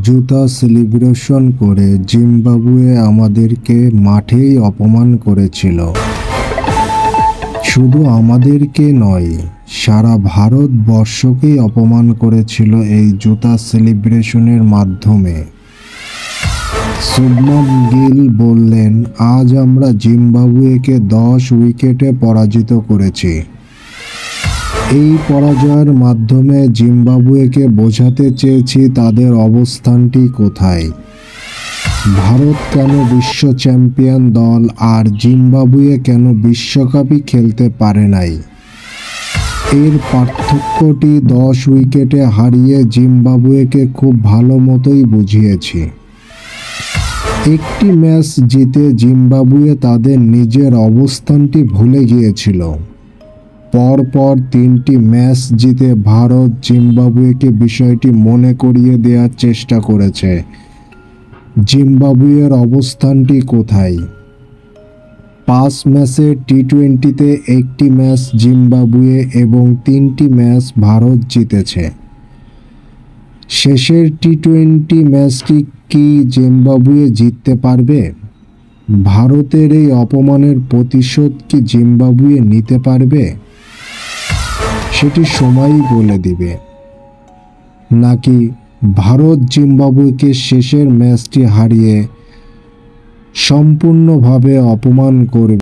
জুতা সেলিব্রেশন করে জিম্বাবুয়ে আমাদেরকে মাঠেই অপমান করেছিল। শুধু আমাদেরকে নয়, সারা ভারতবর্ষকেই অপমান করেছিল এই জুতা সেলিব্রেশনের মাধ্যমে। শুভমান গিল বললেন, আজ আমরা জিম্বাবুয়েকে 10 উইকেটে পরাজিত করেছি। এই পরাজয়ের মাধ্যমে জিম্বাবুয়েকে বোঝাতে চেয়েছি তাদের অবস্থানটি কোথায়। ভারত কেন বিশ্ব চ্যাম্পিয়ন দল আর জিম্বাবুয়ে কেন বিশ্বকাপই খেলতে পারে নাই। এর পার্থক্যটি 10 উইকেটে হারিয়ে জিম্বাবুয়েকে খুব ভালো মতোই বুঝিয়েছি। একটি ম্যাচ জিতে জিম্বাবুয়ে তাদের নিজের অবস্থানটি ভুলে গিয়েছিল। পরপর 3টি ম্যাচ জিতে ভারত জিম্বাবুয়েকে বিষয়টি মনে করিয়ে দেওয়ার চেষ্টা করেছে। জিম্বাবুয়ের অবস্থানটি কোথায়। 5 ম্যাচের টি20তে 1টি ম্যাচ জিম্বাবুয়ে এবং 3টি ম্যাচ ভারত জিতেছে। শেষের টি20 ম্যাচটি কি জিম্বাবুয়ে জিততে পারবে? ভারতের এই অপমানের প্রতিশোধ কি জিম্বাবুয়ে নিতে পারবে? সেটি সময়ই বলে দিবে। নাকি ভারত জিম্বাবুয়েকে শেষের ম্যাচটি হারিয়ে সম্পূর্ণভাবে অপমান করবে।